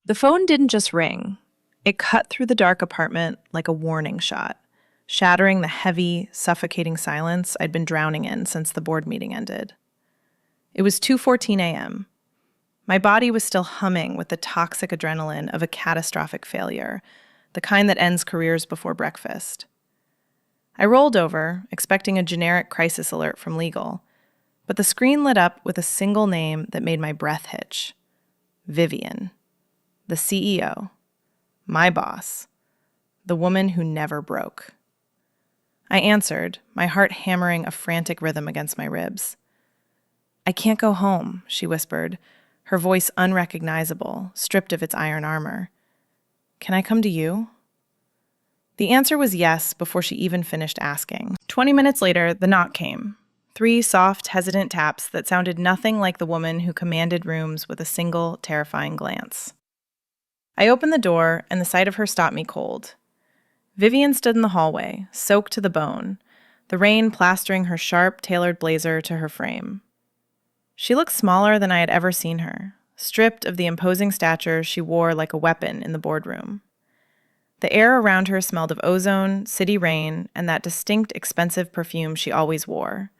The phone didn't just ring. It cut through the dark apartment like a warning shot, shattering the heavy, suffocating silence I'd been drowning in since the board meeting ended. It was 2:14 a.m. My body was still humming with the toxic adrenaline of a catastrophic failure, the kind that ends careers before breakfast. I rolled over, expecting a generic crisis alert from legal, but the screen lit up with a single name that made my breath hitch. Vivian, the CEO, my boss, the woman who never broke. I answered, my heart hammering a frantic rhythm against my ribs. "I can't go home," she whispered, her voice unrecognizable, stripped of its iron armor. "Can I come to you?" The answer was yes before she even finished asking. 20 minutes later, the knock came. 3 soft, hesitant taps that sounded nothing like the woman who commanded rooms with a single, terrifying glance. I opened the door, and the sight of her stopped me cold. Vivian stood in the hallway, soaked to the bone, the rain plastering her sharp, tailored blazer to her frame. She looked smaller than I had ever seen her, stripped of the imposing stature she wore like a weapon in the boardroom. The air around her smelled of ozone, city rain, and that distinct, expensive perfume she always wore.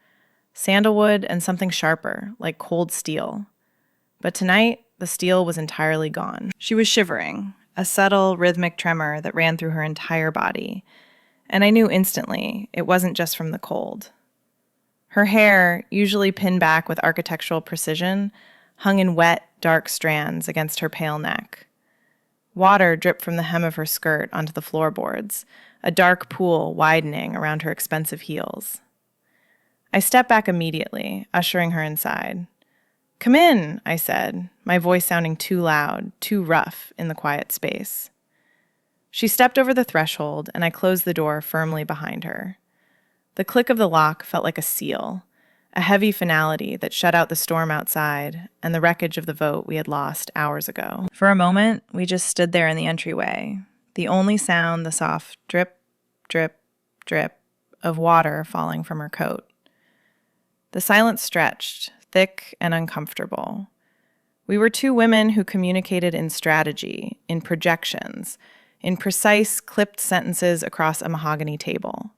Sandalwood and something sharper, like cold steel. But tonight, the steel was entirely gone. She was shivering, a subtle, rhythmic tremor that ran through her entire body, and I knew instantly it wasn't just from the cold. Her hair, usually pinned back with architectural precision, hung in wet, dark strands against her pale neck. Water dripped from the hem of her skirt onto the floorboards, a dark pool widening around her expensive heels. I stepped back immediately, ushering her inside. "Come in," I said, my voice sounding too loud, too rough in the quiet space. She stepped over the threshold, and I closed the door firmly behind her. The click of the lock felt like a seal, a heavy finality that shut out the storm outside and the wreckage of the vote we had lost hours ago. For a moment, we just stood there in the entryway, the only sound the soft drip, drip, drip of water falling from her coat. The silence stretched, thick and uncomfortable. We were 2 women who communicated in strategy, in projections, in precise, clipped sentences across a mahogany table.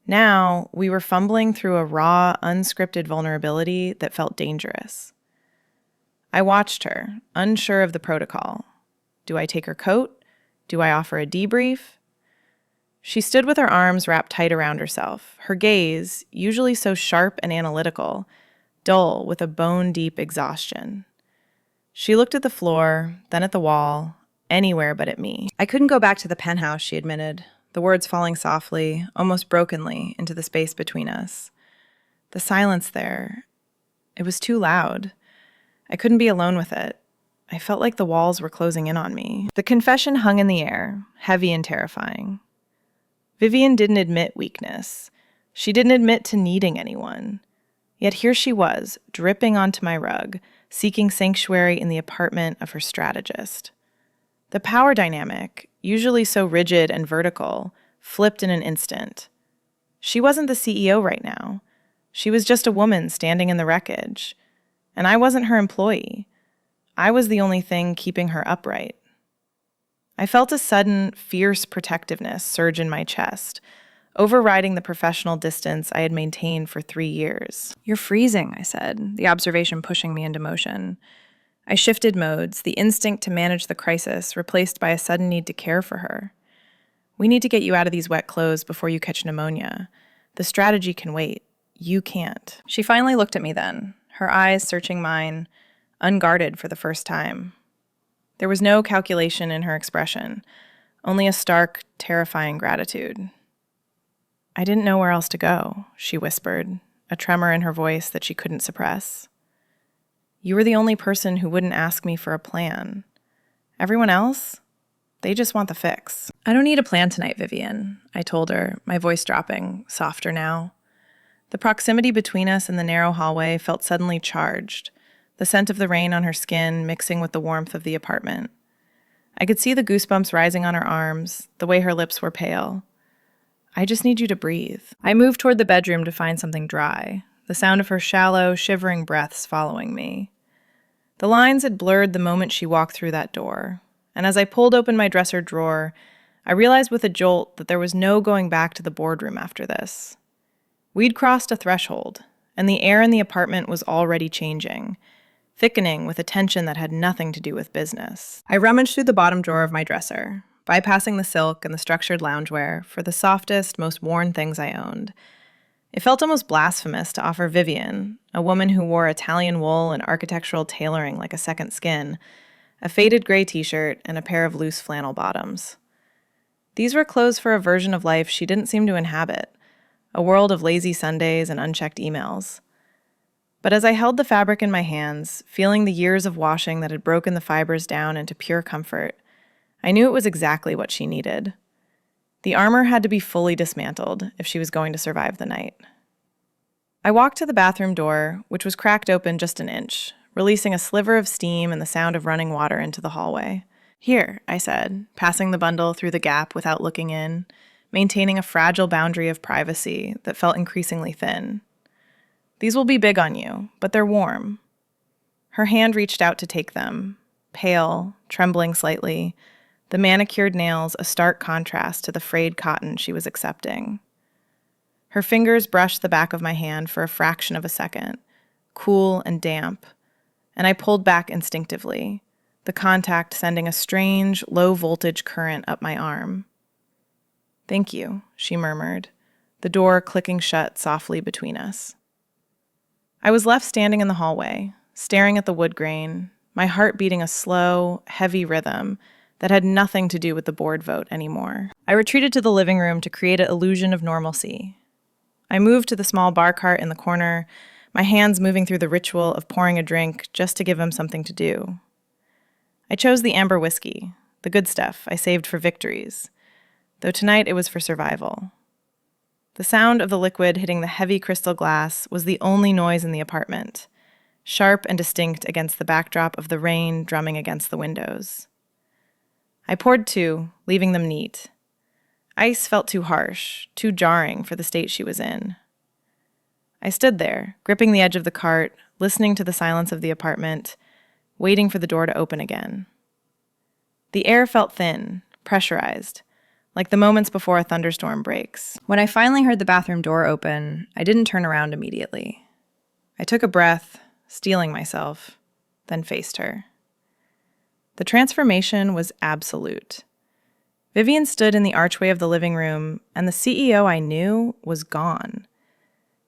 Now, we were fumbling through a raw, unscripted vulnerability that felt dangerous. I watched her, unsure of the protocol. Do I take her coat? Do I offer a debrief? She stood with her arms wrapped tight around herself, her gaze, usually so sharp and analytical, dull with a bone-deep exhaustion. She looked at the floor, then at the wall, anywhere but at me. "I couldn't go back to the penthouse," she admitted, the words falling softly, almost brokenly, into the space between us. The silence there, it was too loud. I couldn't be alone with it. I felt like the walls were closing in on me. The confession hung in the air, heavy and terrifying. Vivian didn't admit weakness. She didn't admit to needing anyone. Yet here she was, dripping onto my rug, seeking sanctuary in the apartment of her strategist. The power dynamic, usually so rigid and vertical, flipped in an instant. She wasn't the CEO right now. She was just a woman standing in the wreckage. And I wasn't her employee. I was the only thing keeping her upright. I felt a sudden, fierce protectiveness surge in my chest, overriding the professional distance I had maintained for 3 years. "You're freezing," I said, the observation pushing me into motion. I shifted modes, the instinct to manage the crisis replaced by a sudden need to care for her. "We need to get you out of these wet clothes before you catch pneumonia. The strategy can wait. You can't." She finally looked at me then, her eyes searching mine, unguarded for the first time. There was no calculation in her expression, only a stark, terrifying gratitude. "I didn't know where else to go," she whispered, a tremor in her voice that she couldn't suppress. "You were the only person who wouldn't ask me for a plan. Everyone else? They just want the fix." "I don't need a plan tonight, Vivian," I told her, my voice dropping, softer now. The proximity between us in the narrow hallway felt suddenly charged, the scent of the rain on her skin mixing with the warmth of the apartment. I could see the goosebumps rising on her arms, the way her lips were pale. "I just need you to breathe." I moved toward the bedroom to find something dry, the sound of her shallow, shivering breaths following me. The lines had blurred the moment she walked through that door, and as I pulled open my dresser drawer, I realized with a jolt that there was no going back to the boardroom after this. We'd crossed a threshold, and the air in the apartment was already changing, thickening with a tension that had nothing to do with business. I rummaged through the bottom drawer of my dresser, bypassing the silk and the structured loungewear for the softest, most worn things I owned. It felt almost blasphemous to offer Vivian, a woman who wore Italian wool and architectural tailoring like a second skin, a faded gray t-shirt and a pair of loose flannel bottoms. These were clothes for a version of life she didn't seem to inhabit, a world of lazy Sundays and unchecked emails. But as I held the fabric in my hands, feeling the years of washing that had broken the fibers down into pure comfort, I knew it was exactly what she needed. The armor had to be fully dismantled if she was going to survive the night. I walked to the bathroom door, which was cracked open just an inch, releasing a sliver of steam and the sound of running water into the hallway. "Here," I said, passing the bundle through the gap without looking in, maintaining a fragile boundary of privacy that felt increasingly thin. "These will be big on you, but they're warm." Her hand reached out to take them, pale, trembling slightly, the manicured nails a stark contrast to the frayed cotton she was accepting. Her fingers brushed the back of my hand for a fraction of a second, cool and damp, and I pulled back instinctively, the contact sending a strange, low-voltage current up my arm. "Thank you," she murmured, the door clicking shut softly between us. I was left standing in the hallway, staring at the wood grain, my heart beating a slow, heavy rhythm that had nothing to do with the board vote anymore. I retreated to the living room to create an illusion of normalcy. I moved to the small bar cart in the corner, my hands moving through the ritual of pouring a drink just to give him something to do. I chose the amber whiskey, the good stuff I saved for victories, though tonight it was for survival. The sound of the liquid hitting the heavy crystal glass was the only noise in the apartment, sharp and distinct against the backdrop of the rain drumming against the windows. I poured two, leaving them neat. Ice felt too harsh, too jarring for the state she was in. I stood there, gripping the edge of the cart, listening to the silence of the apartment, waiting for the door to open again. The air felt thin, pressurized, like the moments before a thunderstorm breaks. When I finally heard the bathroom door open, I didn't turn around immediately. I took a breath, steeling myself, then faced her. The transformation was absolute. Vivian stood in the archway of the living room, and the CEO I knew was gone.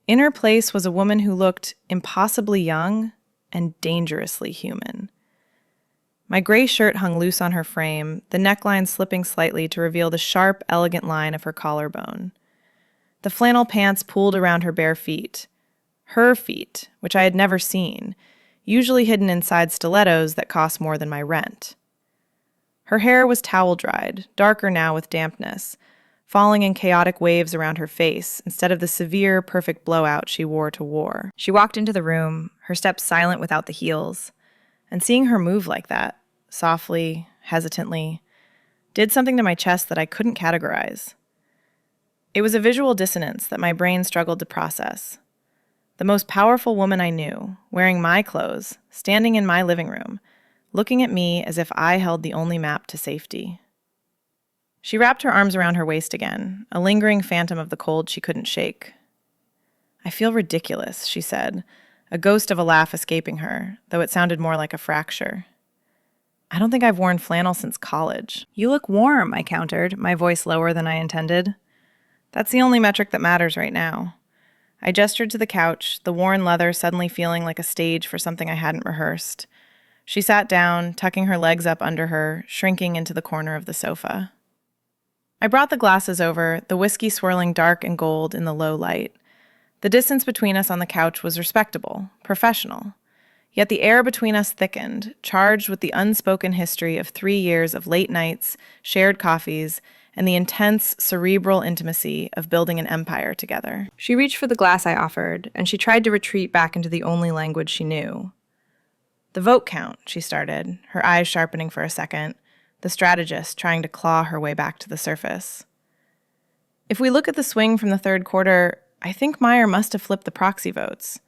In her place was a woman who looked impossibly young and dangerously human. My gray shirt hung loose on her frame, the neckline slipping slightly to reveal the sharp, elegant line of her collarbone. The flannel pants pooled around her bare feet. Her feet, which I had never seen, usually hidden inside stilettos that cost more than my rent. Her hair was towel-dried, darker now with dampness, falling in chaotic waves around her face instead of the severe, perfect blowout she wore to war. She walked into the room, her steps silent without the heels, and seeing her move like that, softly, hesitantly, did something to my chest that I couldn't categorize. It was a visual dissonance that my brain struggled to process. The most powerful woman I knew, wearing my clothes, standing in my living room, looking at me as if I held the only map to safety. She wrapped her arms around her waist again, a lingering phantom of the cold she couldn't shake. "I feel ridiculous," she said, a ghost of a laugh escaping her, though it sounded more like a fracture. "I don't think I've worn flannel since college." "You look warm," I countered, my voice lower than I intended. "That's the only metric that matters right now." I gestured to the couch, the worn leather suddenly feeling like a stage for something I hadn't rehearsed. She sat down, tucking her legs up under her, shrinking into the corner of the sofa. I brought the glasses over, the whiskey swirling dark and gold in the low light. The distance between us on the couch was respectable, professional. Yet the air between us thickened, charged with the unspoken history of 3 years of late nights, shared coffees, and the intense, cerebral intimacy of building an empire together. She reached for the glass I offered, and she tried to retreat back into the only language she knew. "The vote count," she started, her eyes sharpening for a second, the strategist trying to claw her way back to the surface. "If we look at the swing from the third quarter, I think Meyer must have flipped the proxy votes.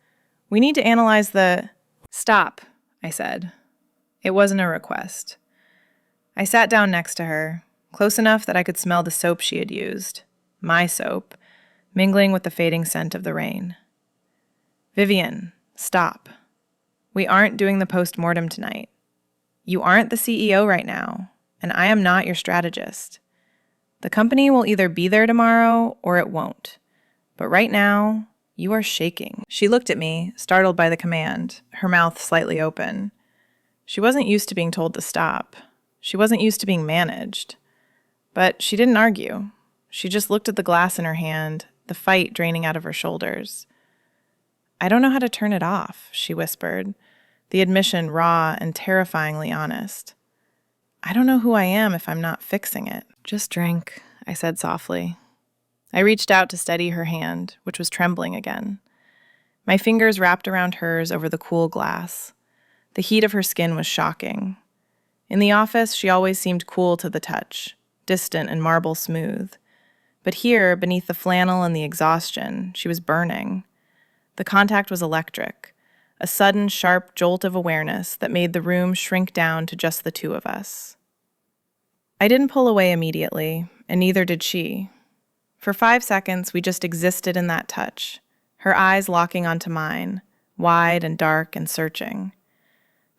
We need to analyze the—" "Stop," I said. It wasn't a request. I sat down next to her, close enough that I could smell the soap she had used, my soap, mingling with the fading scent of the rain. Vivian, stop. We aren't doing the post-mortem tonight. You aren't the CEO right now, and I am not your strategist. The company will either be there tomorrow or it won't. But right now, you are shaking. She looked at me, startled by the command, her mouth slightly open. She wasn't used to being told to stop. She wasn't used to being managed. But she didn't argue. She just looked at the glass in her hand, the fight draining out of her shoulders. I don't know how to turn it off, she whispered, the admission raw and terrifyingly honest. I don't know who I am if I'm not fixing it. Just drink, I said softly. I reached out to steady her hand, which was trembling again. My fingers wrapped around hers over the cool glass. The heat of her skin was shocking. In the office, she always seemed cool to the touch, distant and marble smooth. But here, beneath the flannel and the exhaustion, she was burning. The contact was electric, a sudden, sharp jolt of awareness that made the room shrink down to just the two of us. I didn't pull away immediately, and neither did she. For 5 seconds, we just existed in that touch, her eyes locking onto mine, wide and dark and searching.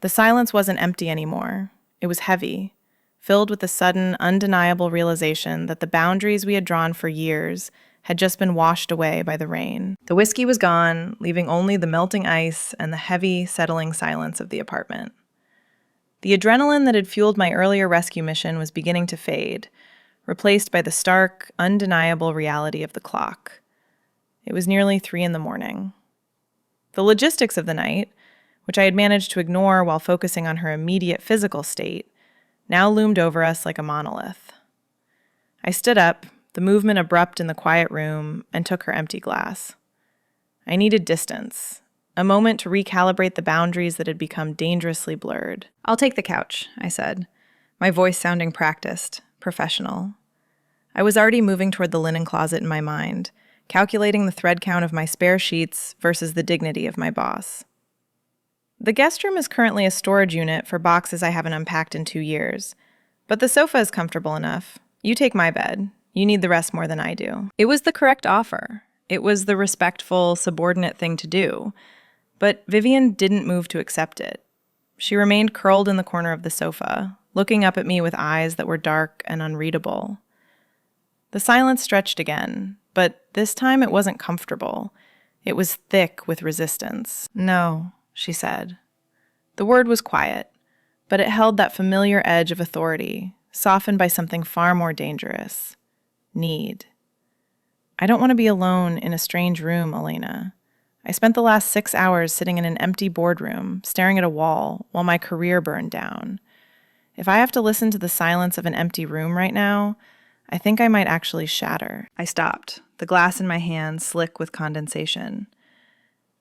The silence wasn't empty anymore. It was heavy, filled with the sudden, undeniable realization that the boundaries we had drawn for years had just been washed away by the rain. The whiskey was gone, leaving only the melting ice and the heavy, settling silence of the apartment. The adrenaline that had fueled my earlier rescue mission was beginning to fade, replaced by the stark, undeniable reality of the clock. It was nearly 3 a.m. The logistics of the night, which I had managed to ignore while focusing on her immediate physical state, now loomed over us like a monolith. I stood up, the movement abrupt in the quiet room, and took her empty glass. I needed distance, a moment to recalibrate the boundaries that had become dangerously blurred. "I'll take the couch," I said, my voice sounding practiced, professional. I was already moving toward the linen closet in my mind, calculating the thread count of my spare sheets versus the dignity of my boss. The guest room is currently a storage unit for boxes I haven't unpacked in 2 years, but the sofa is comfortable enough. You take my bed. You need the rest more than I do. It was the correct offer. It was the respectful, subordinate thing to do. But Vivian didn't move to accept it. She remained curled in the corner of the sofa, looking up at me with eyes that were dark and unreadable. The silence stretched again, but this time it wasn't comfortable. It was thick with resistance. "No," she said. The word was quiet, but it held that familiar edge of authority, softened by something far more dangerous. Need. I don't want to be alone in a strange room, Elena. I spent the last 6 hours sitting in an empty boardroom, staring at a wall, while my career burned down. If I have to listen to the silence of an empty room right now, I think I might actually shatter. I stopped, the glass in my hand slick with condensation.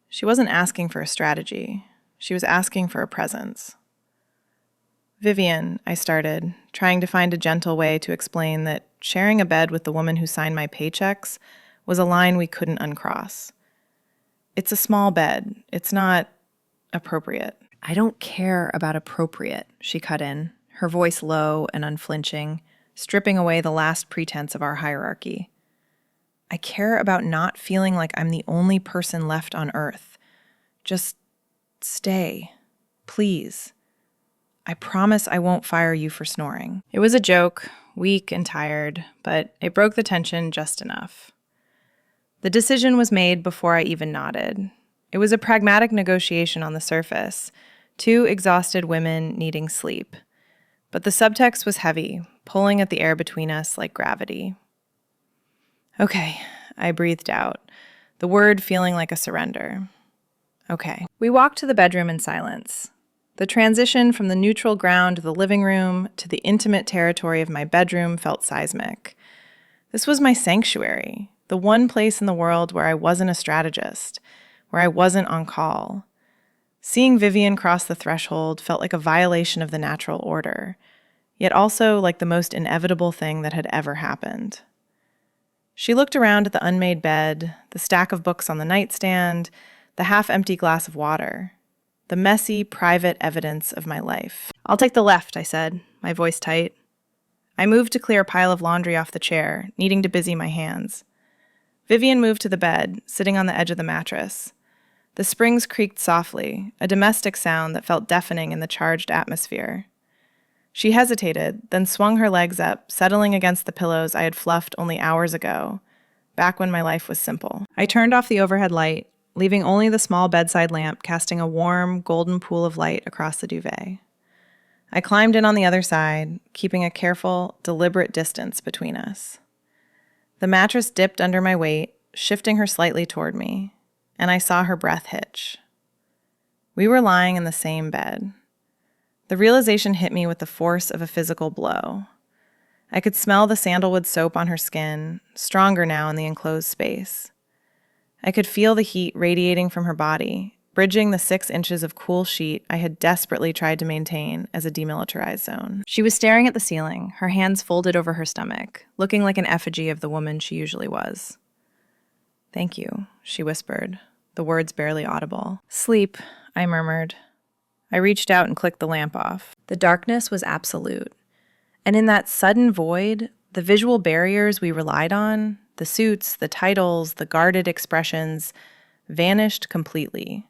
She wasn't asking for a strategy. She was asking for a presence. "Vivian," I started, trying to find a gentle way to explain that sharing a bed with the woman who signed my paychecks was a line we couldn't uncross. "It's a small bed. It's not appropriate." "I don't care about appropriate," she cut in, her voice low and unflinching, stripping away the last pretense of our hierarchy. "I care about not feeling like I'm the only person left on Earth. Just stay, please. I promise I won't fire you for snoring." It was a joke, weak and tired, but it broke the tension just enough. The decision was made before I even nodded. It was a pragmatic negotiation on the surface, 2 exhausted women needing sleep. But the subtext was heavy, pulling at the air between us like gravity. "Okay," I breathed out, the word feeling like a surrender. "Okay." We walked to the bedroom in silence. The transition from the neutral ground of the living room to the intimate territory of my bedroom felt seismic. This was my sanctuary, the one place in the world where I wasn't a strategist, where I wasn't on call. Seeing Vivian cross the threshold felt like a violation of the natural order, yet also like the most inevitable thing that had ever happened. She looked around at the unmade bed, the stack of books on the nightstand, the half-empty glass of water, the messy, private evidence of my life. "I'll take the left," I said, my voice tight. I moved to clear a pile of laundry off the chair, needing to busy my hands. Vivian moved to the bed, sitting on the edge of the mattress. The springs creaked softly, a domestic sound that felt deafening in the charged atmosphere. She hesitated, then swung her legs up, settling against the pillows I had fluffed only hours ago, back when my life was simple. I turned off the overhead light, leaving only the small bedside lamp casting a warm, golden pool of light across the duvet. I climbed in on the other side, keeping a careful, deliberate distance between us. The mattress dipped under my weight, shifting her slightly toward me, and I saw her breath hitch. We were lying in the same bed. The realization hit me with the force of a physical blow. I could smell the sandalwood soap on her skin, stronger now in the enclosed space. I could feel the heat radiating from her body, bridging the 6 inches of cool sheet I had desperately tried to maintain as a demilitarized zone. She was staring at the ceiling, her hands folded over her stomach, looking like an effigy of the woman she usually was. "Thank you," she whispered, the words barely audible. "Sleep," I murmured. I reached out and clicked the lamp off. The darkness was absolute. And in that sudden void, the visual barriers we relied on, the suits, the titles, the guarded expressions, vanished completely.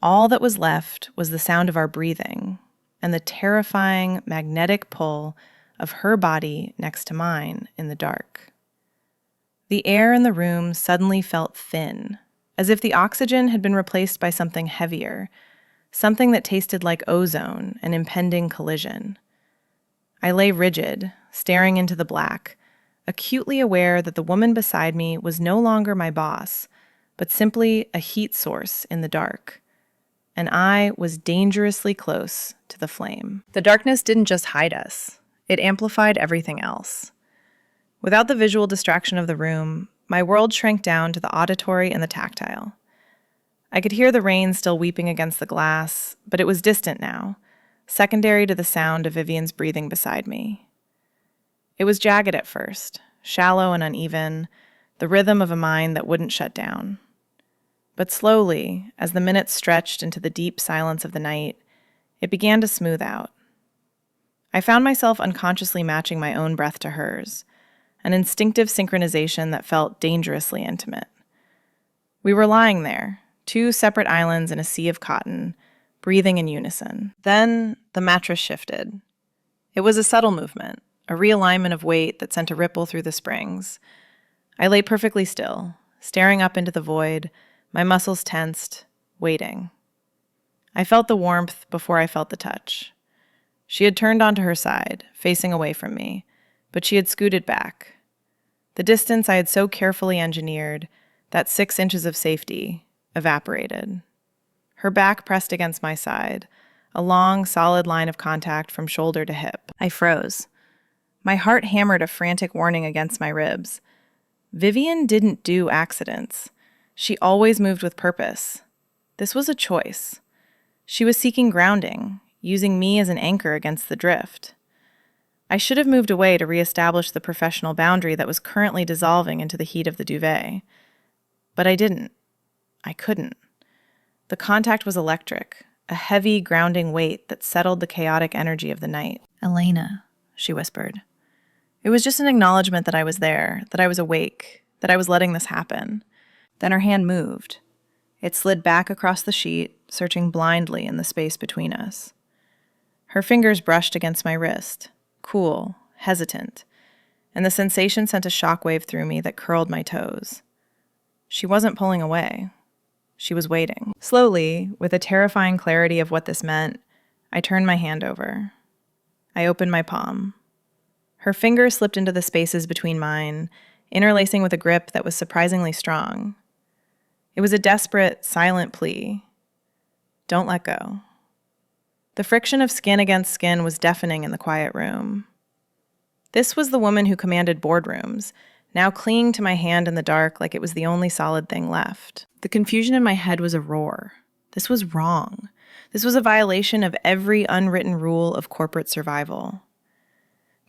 All that was left was the sound of our breathing and the terrifying magnetic pull of her body next to mine in the dark. The air in the room suddenly felt thin, as if the oxygen had been replaced by something heavier, something that tasted like ozone, an impending collision. I lay rigid, staring into the black, acutely aware that the woman beside me was no longer my boss, but simply a heat source in the dark. And I was dangerously close to the flame. The darkness didn't just hide us. It amplified everything else. Without the visual distraction of the room, my world shrank down to the auditory and the tactile. I could hear the rain still weeping against the glass, but it was distant now, secondary to the sound of Vivian's breathing beside me. It was jagged at first, shallow and uneven, the rhythm of a mind that wouldn't shut down. But slowly, as the minutes stretched into the deep silence of the night, it began to smooth out. I found myself unconsciously matching my own breath to hers, an instinctive synchronization that felt dangerously intimate. We were lying there, 2 separate islands in a sea of cotton, breathing in unison. Then the mattress shifted. It was a subtle movement, a realignment of weight that sent a ripple through the springs. I lay perfectly still, staring up into the void, my muscles tensed, waiting. I felt the warmth before I felt the touch. She had turned onto her side, facing away from me, but she had scooted back. The distance I had so carefully engineered, that 6 inches of safety, evaporated. Her back pressed against my side, a long, solid line of contact from shoulder to hip. I froze. My heart hammered a frantic warning against my ribs. Vivian didn't do accidents. She always moved with purpose. This was a choice. She was seeking grounding, using me as an anchor against the drift. I should have moved away to reestablish the professional boundary that was currently dissolving into the heat of the duvet. But I didn't. I couldn't. The contact was electric, a heavy, grounding weight that settled the chaotic energy of the night. "Elena," she whispered. It was just an acknowledgement that I was there, that I was awake, that I was letting this happen. Then her hand moved. It slid back across the sheet, searching blindly in the space between us. Her fingers brushed against my wrist, cool, hesitant, and the sensation sent a shockwave through me that curled my toes. She wasn't pulling away. She was waiting. Slowly, with a terrifying clarity of what this meant, I turned my hand over. I opened my palm. Her fingers slipped into the spaces between mine, interlacing with a grip that was surprisingly strong. It was a desperate, silent plea. Don't let go. The friction of skin against skin was deafening in the quiet room. This was the woman who commanded boardrooms, now clinging to my hand in the dark like it was the only solid thing left. The confusion in my head was a roar. This was wrong. This was a violation of every unwritten rule of corporate survival.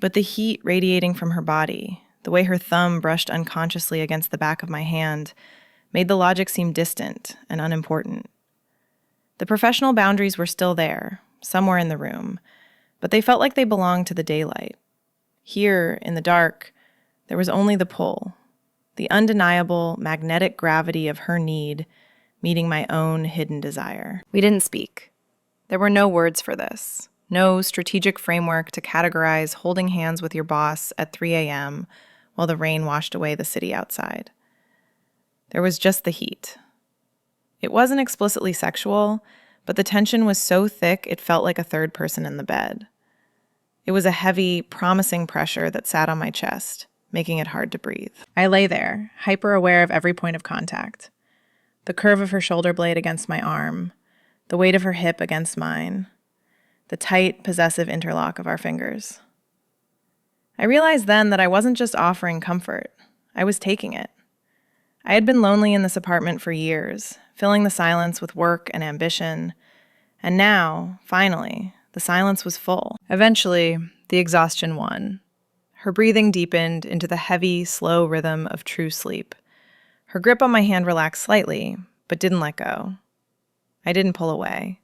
But the heat radiating from her body, the way her thumb brushed unconsciously against the back of my hand, made the logic seem distant and unimportant. The professional boundaries were still there, somewhere in the room, but they felt like they belonged to the daylight. Here, in the dark, there was only the pull, the undeniable magnetic gravity of her need meeting my own hidden desire. We didn't speak. There were no words for this, no strategic framework to categorize holding hands with your boss at 3 a.m. while the rain washed away the city outside. There was just the heat. It wasn't explicitly sexual, but the tension was so thick it felt like a third person in the bed. It was a heavy, promising pressure that sat on my chest, making it hard to breathe. I lay there, hyper-aware of every point of contact. The curve of her shoulder blade against my arm, the weight of her hip against mine, the tight, possessive interlock of our fingers. I realized then that I wasn't just offering comfort. I was taking it. I had been lonely in this apartment for years, filling the silence with work and ambition, and now, finally, the silence was full. Eventually, the exhaustion won. Her breathing deepened into the heavy, slow rhythm of true sleep. Her grip on my hand relaxed slightly, but didn't let go. I didn't pull away.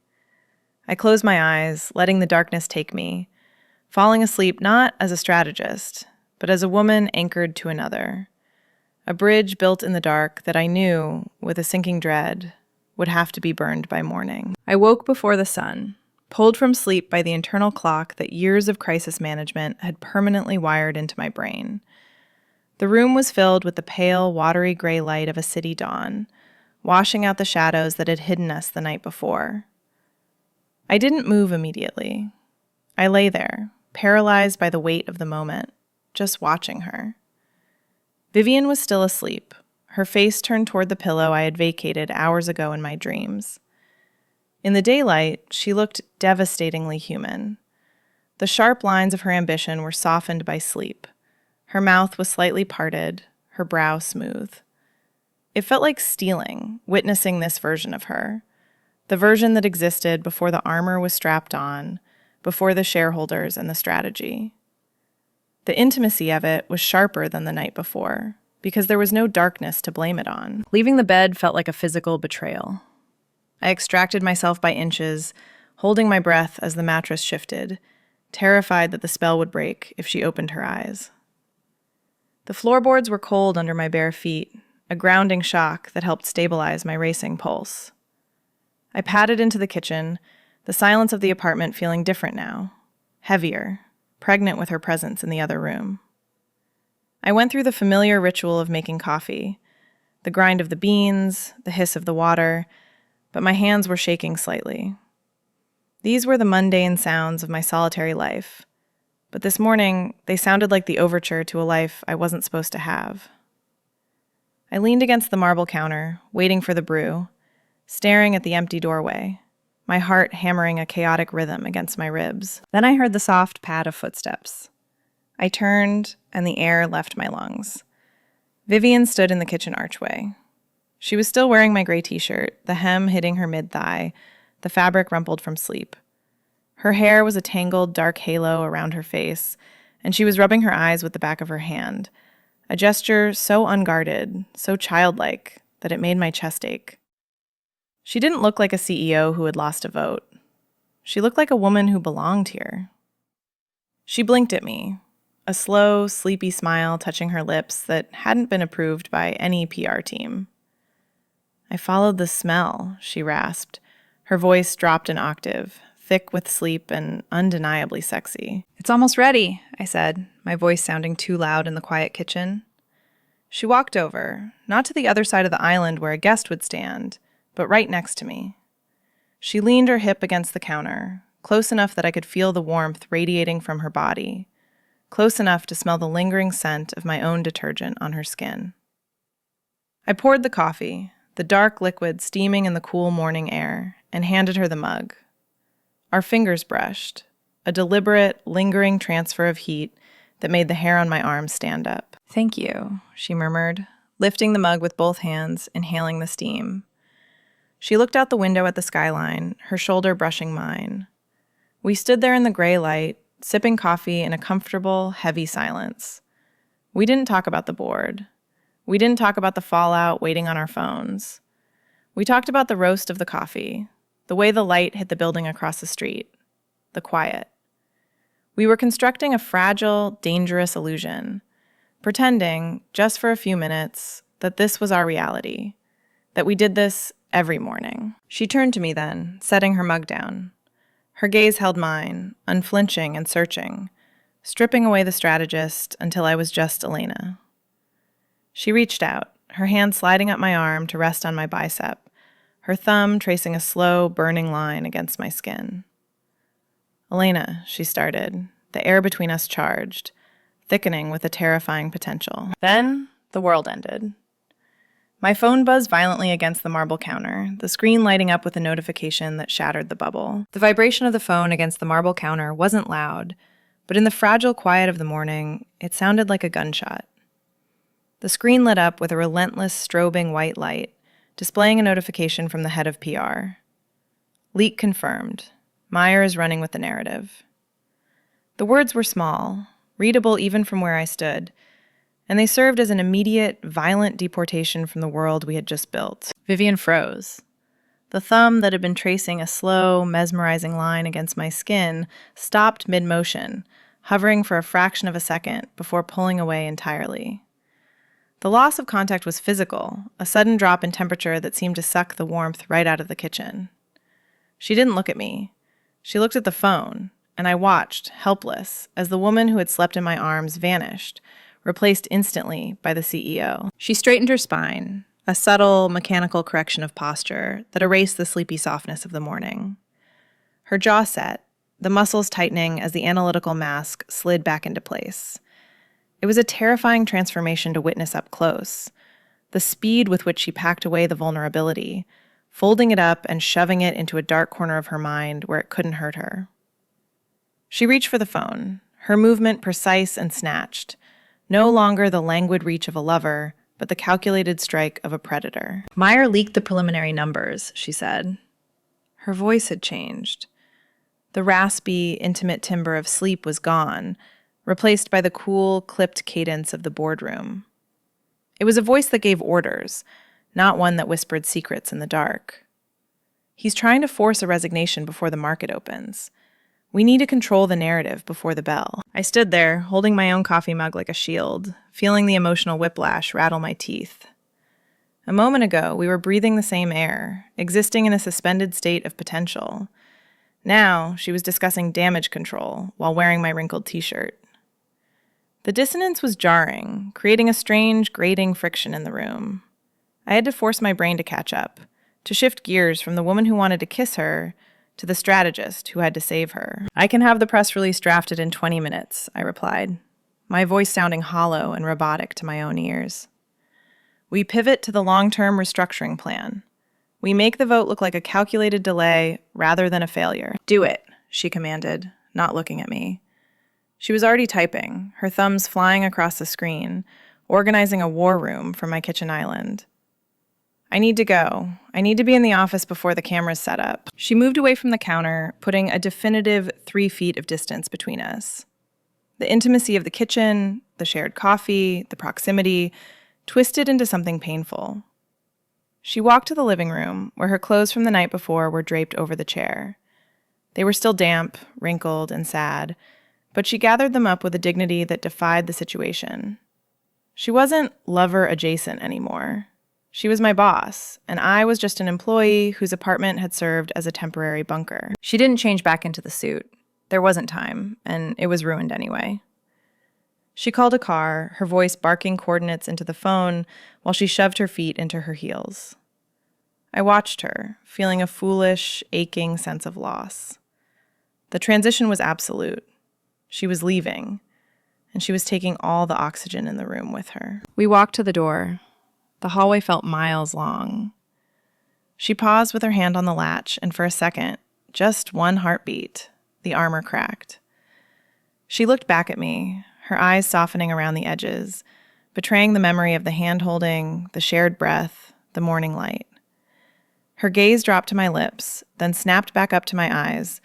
I closed my eyes, letting the darkness take me, falling asleep not as a strategist, but as a woman anchored to another. A bridge built in the dark that I knew, with a sinking dread, would have to be burned by morning. I woke before the sun, pulled from sleep by the internal clock that years of crisis management had permanently wired into my brain. The room was filled with the pale, watery gray light of a city dawn, washing out the shadows that had hidden us the night before. I didn't move immediately. I lay there, paralyzed by the weight of the moment, just watching her. Vivian was still asleep, her face turned toward the pillow I had vacated hours ago in my dreams. In the daylight, she looked devastatingly human. The sharp lines of her ambition were softened by sleep. Her mouth was slightly parted, her brow smooth. It felt like stealing, witnessing this version of her, the version that existed before the armor was strapped on, before the shareholders and the strategy. The intimacy of it was sharper than the night before, because there was no darkness to blame it on. Leaving the bed felt like a physical betrayal. I extracted myself by inches, holding my breath as the mattress shifted, terrified that the spell would break if she opened her eyes. The floorboards were cold under my bare feet, a grounding shock that helped stabilize my racing pulse. I padded into the kitchen, the silence of the apartment feeling different now, heavier, pregnant with her presence in the other room. I went through the familiar ritual of making coffee, the grind of the beans, the hiss of the water, but my hands were shaking slightly. These were the mundane sounds of my solitary life, but this morning they sounded like the overture to a life I wasn't supposed to have. I leaned against the marble counter, waiting for the brew, staring at the empty doorway, my heart hammering a chaotic rhythm against my ribs. Then I heard the soft pad of footsteps. I turned, and the air left my lungs. Vivian stood in the kitchen archway. She was still wearing my gray t-shirt, the hem hitting her mid-thigh, the fabric rumpled from sleep. Her hair was a tangled, dark halo around her face, and she was rubbing her eyes with the back of her hand, a gesture so unguarded, so childlike, that it made my chest ache. She didn't look like a CEO who had lost a vote. She looked like a woman who belonged here. She blinked at me, a slow, sleepy smile touching her lips that hadn't been approved by any PR team. I followed the smell, she rasped. Her voice dropped an octave, thick with sleep and undeniably sexy. "It's almost ready," I said, my voice sounding too loud in the quiet kitchen. She walked over, not to the other side of the island where a guest would stand, but right next to me. She leaned her hip against the counter, close enough that I could feel the warmth radiating from her body, close enough to smell the lingering scent of my own detergent on her skin. I poured the coffee, the dark liquid steaming in the cool morning air, and handed her the mug. Our fingers brushed, a deliberate, lingering transfer of heat that made the hair on my arm stand up. "Thank you," she murmured, lifting the mug with both hands, inhaling the steam. She looked out the window at the skyline, her shoulder brushing mine. We stood there in the gray light, sipping coffee in a comfortable, heavy silence. We didn't talk about the board. We didn't talk about the fallout waiting on our phones. We talked about the roast of the coffee, the way the light hit the building across the street, the quiet. We were constructing a fragile, dangerous illusion, pretending, just for a few minutes, that this was our reality, that we did this every morning. She turned to me then, setting her mug down. Her gaze held mine, unflinching and searching, stripping away the strategist until I was just Elena. She reached out, her hand sliding up my arm to rest on my bicep, her thumb tracing a slow, burning line against my skin. "Elena," she started, the air between us charged, thickening with a terrifying potential. Then the world ended. My phone buzzed violently against the marble counter, the screen lighting up with a notification that shattered the bubble. The vibration of the phone against the marble counter wasn't loud, but in the fragile quiet of the morning, it sounded like a gunshot. The screen lit up with a relentless, strobing white light, displaying a notification from the head of PR. Leak confirmed. Meyer is running with the narrative. The words were small, readable even from where I stood, and they served as an immediate, violent deportation from the world we had just built. Vivian froze. The thumb that had been tracing a slow, mesmerizing line against my skin stopped mid-motion, hovering for a fraction of a second before pulling away entirely. The loss of contact was physical, a sudden drop in temperature that seemed to suck the warmth right out of the kitchen. She didn't look at me. She looked at the phone, and I watched, helpless, as the woman who had slept in my arms vanished, replaced instantly by the CEO. She straightened her spine, a subtle, mechanical correction of posture that erased the sleepy softness of the morning. Her jaw set, the muscles tightening as the analytical mask slid back into place. It was a terrifying transformation to witness up close. The speed with which she packed away the vulnerability, folding it up and shoving it into a dark corner of her mind where it couldn't hurt her. She reached for the phone, her movement precise and snatched, no longer the languid reach of a lover, but the calculated strike of a predator. "Meyer leaked the preliminary numbers," she said. Her voice had changed. The raspy, intimate timbre of sleep was gone, replaced by the cool, clipped cadence of the boardroom. It was a voice that gave orders, not one that whispered secrets in the dark. "He's trying to force a resignation before the market opens. We need to control the narrative before the bell." I stood there, holding my own coffee mug like a shield, feeling the emotional whiplash rattle my teeth. A moment ago, we were breathing the same air, existing in a suspended state of potential. Now, she was discussing damage control while wearing my wrinkled t-shirt. The dissonance was jarring, creating a strange, grating friction in the room. I had to force my brain to catch up, to shift gears from the woman who wanted to kiss her to the strategist who had to save her. "I can have the press release drafted in 20 minutes, I replied, my voice sounding hollow and robotic to my own ears. "We pivot to the long-term restructuring plan. We make the vote look like a calculated delay rather than a failure." "Do it," she commanded, not looking at me. She was already typing, her thumbs flying across the screen, organizing a war room for my kitchen island. "I need to go. I need to be in the office before the camera's set up." She moved away from the counter, putting a definitive 3 feet of distance between us. The intimacy of the kitchen, the shared coffee, the proximity, twisted into something painful. She walked to the living room, where her clothes from the night before were draped over the chair. They were still damp, wrinkled, and sad, but she gathered them up with a dignity that defied the situation. She wasn't lover-adjacent anymore. She was my boss, and I was just an employee whose apartment had served as a temporary bunker. She didn't change back into the suit. There wasn't time, and it was ruined anyway. She called a car, her voice barking coordinates into the phone while she shoved her feet into her heels. I watched her, feeling a foolish, aching sense of loss. The transition was absolute. She was leaving, and she was taking all the oxygen in the room with her. We walked to the door. The hallway felt miles long. She paused with her hand on the latch, and for a second, just one heartbeat, the armor cracked. She looked back at me, her eyes softening around the edges, betraying the memory of the hand-holding, the shared breath, the morning light. Her gaze dropped to my lips, then snapped back up to my eyes,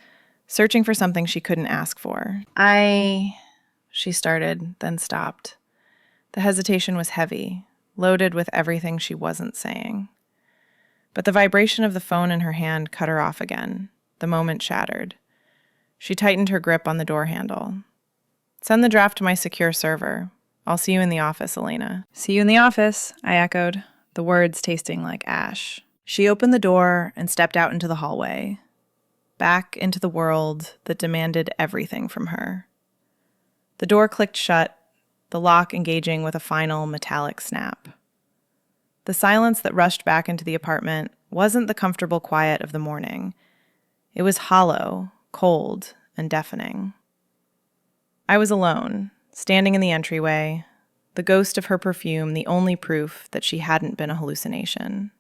searching for something she couldn't ask for. She started, then stopped. The hesitation was heavy, loaded with everything she wasn't saying. But the vibration of the phone in her hand cut her off again. The moment shattered. She tightened her grip on the door handle. "Send the draft to my secure server. I'll see you in the office, Elena." "See you in the office," I echoed, the words tasting like ash. She opened the door and stepped out into the hallway, back into the world that demanded everything from her. The door clicked shut, the lock engaging with a final metallic snap. The silence that rushed back into the apartment wasn't the comfortable quiet of the morning. It was hollow, cold, and deafening. I was alone, standing in the entryway, the ghost of her perfume the only proof that she hadn't been a hallucination.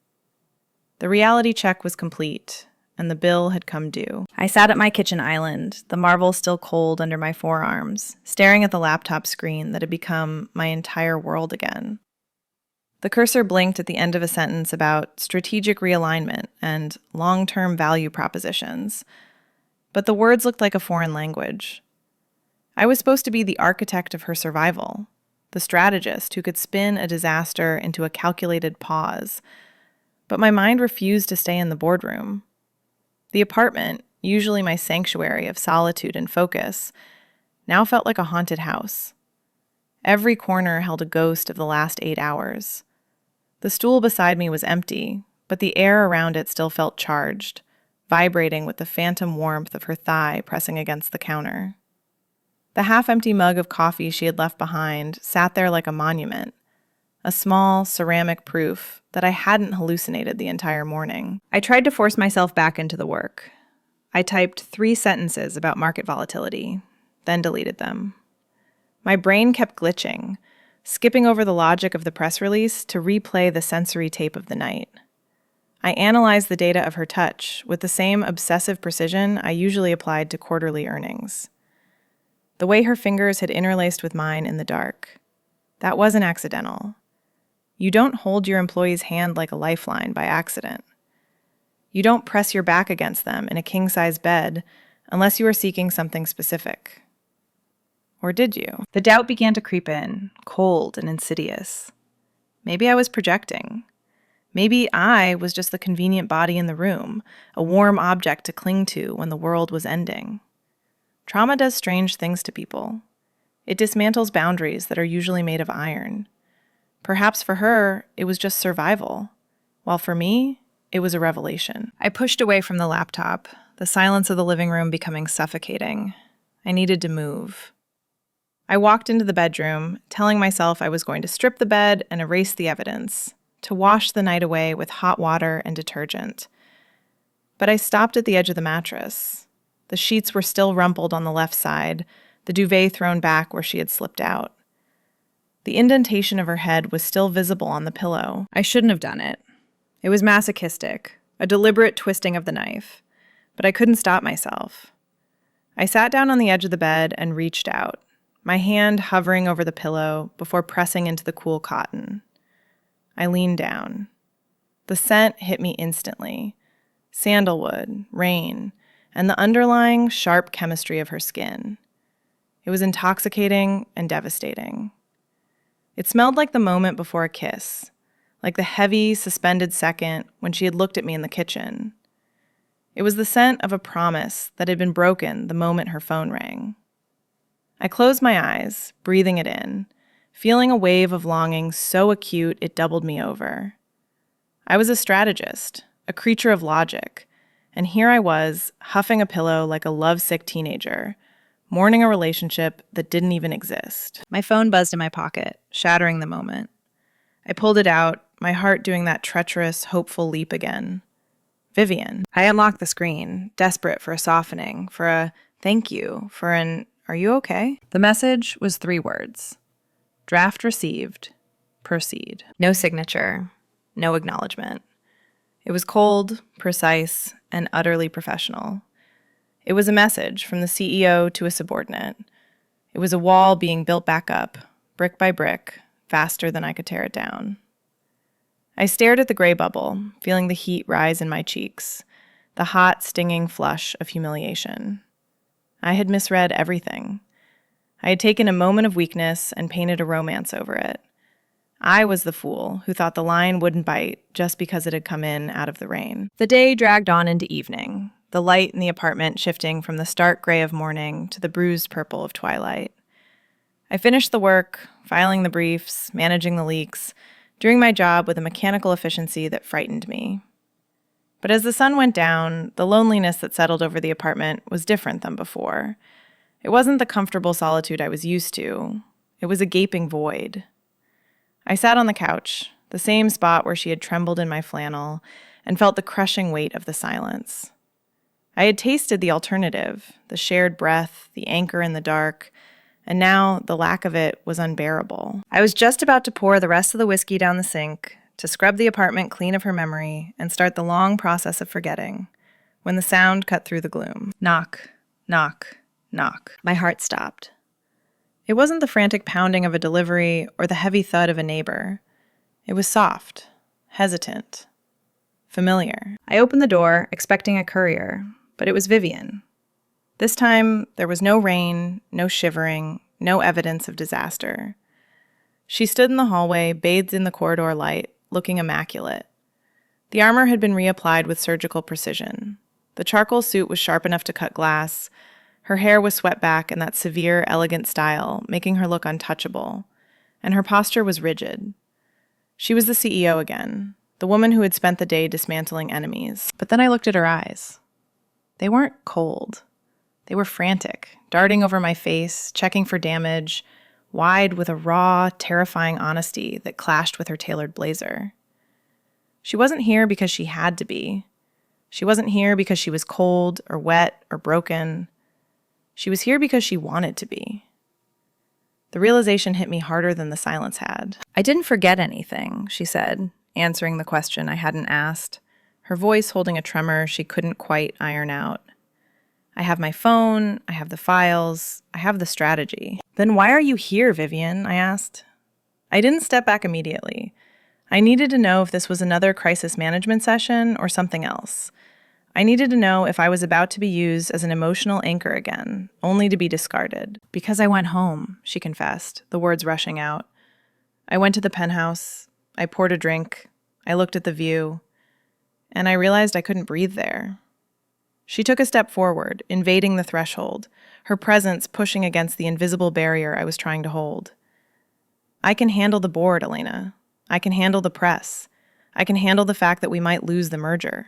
The reality check was complete, and the bill had come due. I sat at my kitchen island, the marble still cold under my forearms, staring at the laptop screen that had become my entire world again. The cursor blinked at the end of a sentence about strategic realignment and long-term value propositions, but the words looked like a foreign language. I was supposed to be the architect of her survival, the strategist who could spin a disaster into a calculated pause, but my mind refused to stay in the boardroom. The apartment, usually my sanctuary of solitude and focus, now felt like a haunted house. Every corner held a ghost of the last 8 hours. The stool beside me was empty, but the air around it still felt charged, vibrating with the phantom warmth of her thigh pressing against the counter. The half-empty mug of coffee she had left behind sat there like a monument, a small ceramic proof that I hadn't hallucinated the entire morning. I tried to force myself back into the work. I typed 3 sentences about market volatility, then deleted them. My brain kept glitching, skipping over the logic of the press release to replay the sensory tape of the night. I analyzed the data of her touch with the same obsessive precision I usually applied to quarterly earnings. The way her fingers had interlaced with mine in the dark. That wasn't accidental. You don't hold your employee's hand like a lifeline by accident. You don't press your back against them in a king-size bed unless you are seeking something specific. Or did you? The doubt began to creep in, cold and insidious. Maybe I was projecting. Maybe I was just the convenient body in the room, a warm object to cling to when the world was ending. Trauma does strange things to people. It dismantles boundaries that are usually made of iron. Perhaps for her, it was just survival, while for me, it was a revelation. I pushed away from the laptop, the silence of the living room becoming suffocating. I needed to move. I walked into the bedroom, telling myself I was going to strip the bed and erase the evidence, to wash the night away with hot water and detergent. But I stopped at the edge of the mattress. The sheets were still rumpled on the left side, the duvet thrown back where she had slipped out. The indentation of her head was still visible on the pillow. I shouldn't have done it. It was masochistic, a deliberate twisting of the knife, but I couldn't stop myself. I sat down on the edge of the bed and reached out, my hand hovering over the pillow before pressing into the cool cotton. I leaned down. The scent hit me instantly. Sandalwood, rain, and the underlying sharp chemistry of her skin. It was intoxicating and devastating. It smelled like the moment before a kiss, like the heavy, suspended second when she had looked at me in the kitchen. It was the scent of a promise that had been broken the moment her phone rang. I closed my eyes, breathing it in, feeling a wave of longing so acute it doubled me over. I was a strategist, a creature of logic, and here I was, huffing a pillow like a lovesick teenager, mourning a relationship that didn't even exist. My phone buzzed in my pocket, shattering the moment. I pulled it out, my heart doing that treacherous, hopeful leap again. Vivian. I unlocked the screen, desperate for a softening, for a thank you, for an "are you okay?" The message was 3 words. Draft received. Proceed. No signature. No acknowledgement. It was cold, precise, and utterly professional. It was a message from the CEO to a subordinate. It was a wall being built back up, brick by brick, faster than I could tear it down. I stared at the gray bubble, feeling the heat rise in my cheeks, the hot, stinging flush of humiliation. I had misread everything. I had taken a moment of weakness and painted a romance over it. I was the fool who thought the line wouldn't bite just because it had come in out of the rain. The day dragged on into evening, the light in the apartment shifting from the stark gray of morning to the bruised purple of twilight. I finished the work, filing the briefs, managing the leaks, doing my job with a mechanical efficiency that frightened me. But as the sun went down, the loneliness that settled over the apartment was different than before. It wasn't the comfortable solitude I was used to. It was a gaping void. I sat on the couch, the same spot where she had trembled in my flannel, and felt the crushing weight of the silence. I had tasted the alternative, the shared breath, the anchor in the dark, and now the lack of it was unbearable. I was just about to pour the rest of the whiskey down the sink, to scrub the apartment clean of her memory and start the long process of forgetting, when the sound cut through the gloom. Knock, knock, knock. My heart stopped. It wasn't the frantic pounding of a delivery or the heavy thud of a neighbor. It was soft, hesitant, familiar. I opened the door, expecting a courier, but it was Vivian. This time, there was no rain, no shivering, no evidence of disaster. She stood in the hallway, bathed in the corridor light, looking immaculate. The armor had been reapplied with surgical precision. The charcoal suit was sharp enough to cut glass. Her hair was swept back in that severe, elegant style, making her look untouchable. And her posture was rigid. She was the CEO again, the woman who had spent the day dismantling enemies. But then I looked at her eyes. They weren't cold. They were frantic, darting over my face, checking for damage, wide with a raw, terrifying honesty that clashed with her tailored blazer. She wasn't here because she had to be. She wasn't here because she was cold or wet or broken. She was here because she wanted to be. The realization hit me harder than the silence had. "I didn't forget anything," she said, answering the question I hadn't asked, her voice holding a tremor she couldn't quite iron out. "I have my phone, I have the files, I have the strategy." "Then why are you here, Vivian?" I asked. I didn't step back immediately. I needed to know if this was another crisis management session or something else. I needed to know if I was about to be used as an emotional anchor again, only to be discarded. "Because I went home," she confessed, the words rushing out. "I went to the penthouse, I poured a drink, I looked at the view, and I realized I couldn't breathe there." She took a step forward, invading the threshold, her presence pushing against the invisible barrier I was trying to hold. "I can handle the board, Elena. I can handle the press. I can handle the fact that we might lose the merger."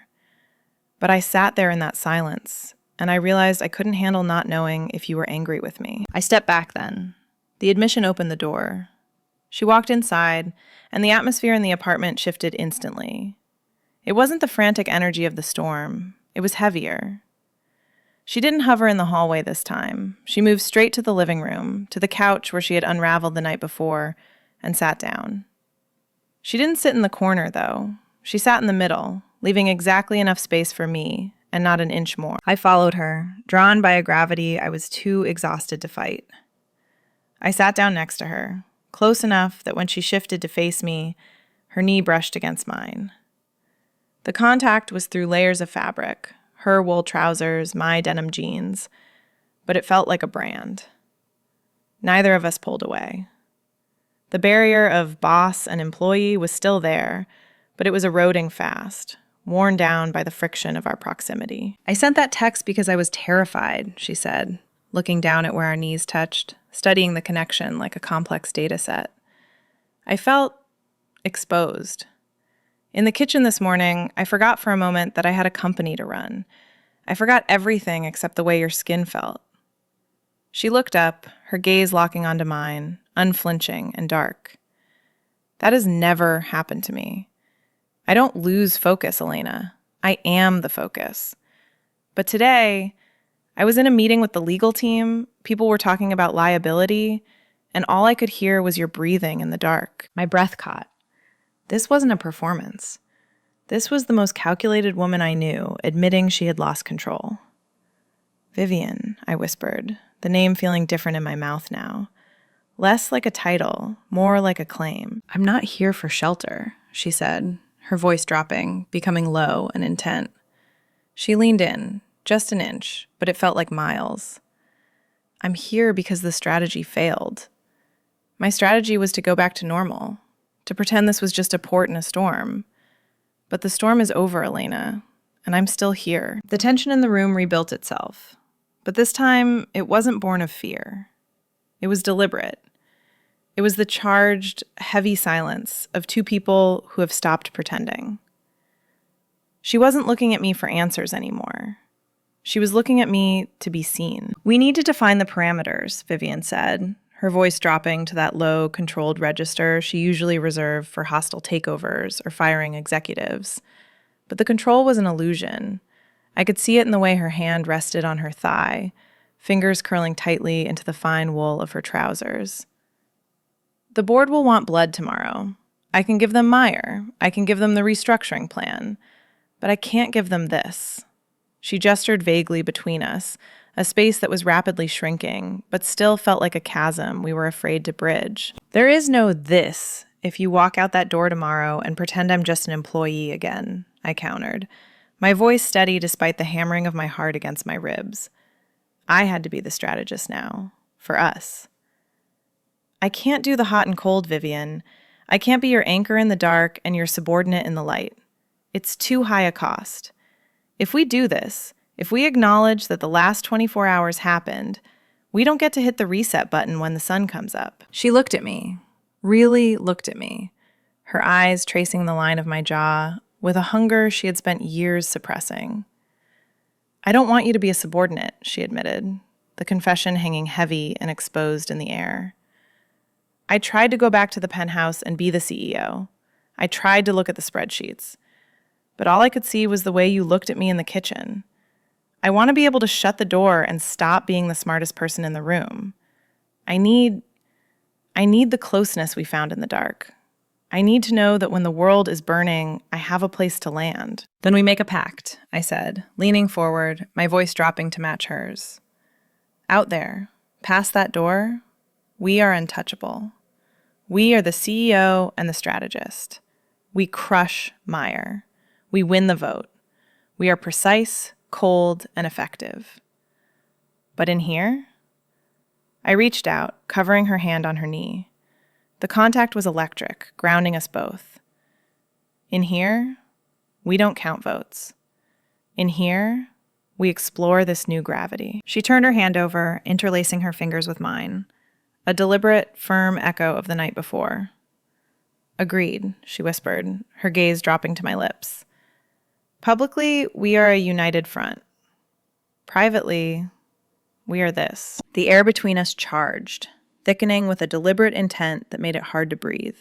But I sat there in that silence, and I realized I couldn't handle not knowing if you were angry with me. I stepped back then. The admission opened the door. She walked inside, and the atmosphere in the apartment shifted instantly. It wasn't the frantic energy of the storm. It was heavier. She didn't hover in the hallway this time. She moved straight to the living room, to the couch where she had unraveled the night before, and sat down. She didn't sit in the corner, though. She sat in the middle, leaving exactly enough space for me, and not an inch more. I followed her, drawn by a gravity I was too exhausted to fight. I sat down next to her, close enough that when she shifted to face me, her knee brushed against mine. The contact was through layers of fabric, her wool trousers, my denim jeans, but it felt like a brand. Neither of us pulled away. The barrier of boss and employee was still there, but it was eroding fast, worn down by the friction of our proximity. "I sent that text because I was terrified," she said, looking down at where our knees touched, studying the connection like a complex data set. I felt exposed. In the kitchen this morning, I forgot for a moment that I had a company to run. I forgot everything except the way your skin felt. She looked up, her gaze locking onto mine, unflinching and dark. That has never happened to me. I don't lose focus, Elena. I am the focus. But today, I was in a meeting with the legal team, people were talking about liability, and all I could hear was your breathing in the dark. My breath caught. This wasn't a performance. This was the most calculated woman I knew, admitting she had lost control. "Vivian," I whispered, the name feeling different in my mouth now. Less like a title, more like a claim. "I'm not here for shelter," she said, her voice dropping, becoming low and intent. She leaned in, just an inch, but it felt like miles. "I'm here because the strategy failed. My strategy was to go back to normal, to pretend this was just a port in a storm. But the storm is over, Elena, and I'm still here. The tension in the room rebuilt itself, but this time it wasn't born of fear. It was deliberate. It was the charged, heavy silence of two people who have stopped pretending. She wasn't looking at me for answers anymore. She was looking at me to be seen. "We need to define the parameters," Vivian said, her voice dropping to that low, controlled register she usually reserved for hostile takeovers or firing executives. But the control was an illusion. I could see it in the way her hand rested on her thigh, fingers curling tightly into the fine wool of her trousers. "The board will want blood tomorrow. I can give them Meyer. I can give them the restructuring plan. But I can't give them this." She gestured vaguely between us, a space that was rapidly shrinking, but still felt like a chasm we were afraid to bridge. "There is no this if you walk out that door tomorrow and pretend I'm just an employee again," I countered, my voice steady despite the hammering of my heart against my ribs. I had to be the strategist now, for us. "I can't do the hot and cold, Vivian. I can't be your anchor in the dark and your subordinate in the light. It's too high a cost. If we do this, if we acknowledge that the last 24 hours happened, we don't get to hit the reset button when the sun comes up." She looked at me, really looked at me, her eyes tracing the line of my jaw with a hunger she had spent years suppressing. "I don't want you to be a subordinate," she admitted, the confession hanging heavy and exposed in the air. "I tried to go back to the penthouse and be the CEO. I tried to look at the spreadsheets. But all I could see was the way you looked at me in the kitchen. I want to be able to shut the door and stop being the smartest person in the room. I need the closeness we found in the dark. I need to know that when the world is burning, I have a place to land." "Then we make a pact," I said, leaning forward, my voice dropping to match hers. "Out there, past that door, we are untouchable. We are the CEO and the strategist. We crush Meyer. We win the vote. We are precise, cold, and effective. But in here?" I reached out, covering her hand on her knee. The contact was electric, grounding us both. "In here, we don't count votes. In here, we explore this new gravity." She turned her hand over, interlacing her fingers with mine, a deliberate, firm echo of the night before. "Agreed," she whispered, her gaze dropping to my lips. "Publicly, we are a united front. Privately, we are this." The air between us charged, thickening with a deliberate intent that made it hard to breathe.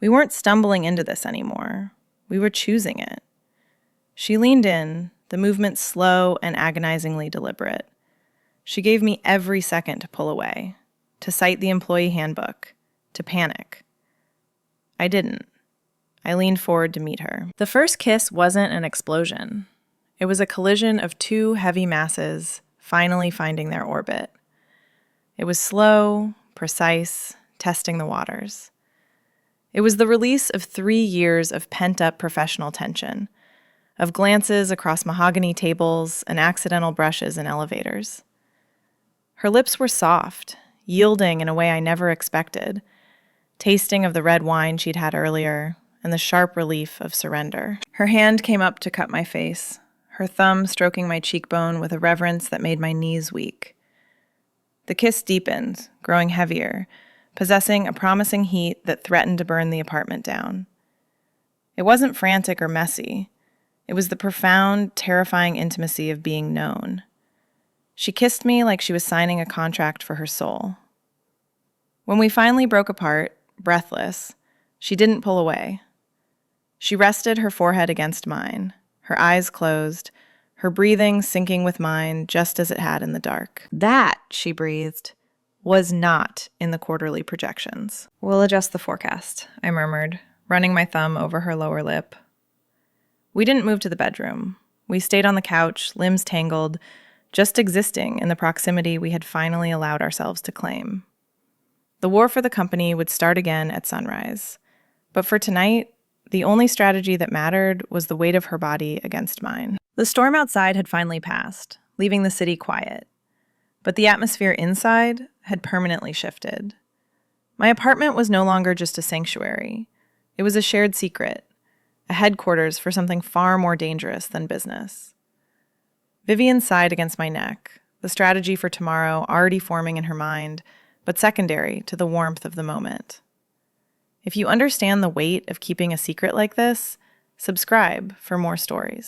We weren't stumbling into this anymore. We were choosing it. She leaned in, the movement slow and agonizingly deliberate. She gave me every second to pull away, to cite the employee handbook, to panic. I didn't. I leaned forward to meet her. The first kiss wasn't an explosion. It was a collision of two heavy masses finally finding their orbit. It was slow, precise, testing the waters. It was the release of 3 years of pent-up professional tension, of glances across mahogany tables and accidental brushes in elevators. Her lips were soft, yielding in a way I never expected, tasting of the red wine she'd had earlier, and the sharp relief of surrender. Her hand came up to cut my face, her thumb stroking my cheekbone with a reverence that made my knees weak. The kiss deepened, growing heavier, possessing a promising heat that threatened to burn the apartment down. It wasn't frantic or messy. It was the profound, terrifying intimacy of being known. She kissed me like she was signing a contract for her soul. When we finally broke apart, breathless, she didn't pull away. She rested her forehead against mine, her eyes closed, her breathing syncing with mine just as it had in the dark. "That," she breathed, "was not in the quarterly projections." "We'll adjust the forecast," I murmured, running my thumb over her lower lip. We didn't move to the bedroom. We stayed on the couch, limbs tangled, just existing in the proximity we had finally allowed ourselves to claim. The war for the company would start again at sunrise. But for tonight, the only strategy that mattered was the weight of her body against mine. The storm outside had finally passed, leaving the city quiet. But the atmosphere inside had permanently shifted. My apartment was no longer just a sanctuary. It was a shared secret, a headquarters for something far more dangerous than business. Vivian sighed against my neck, the strategy for tomorrow already forming in her mind, but secondary to the warmth of the moment. If you understand the weight of keeping a secret like this, subscribe for more stories.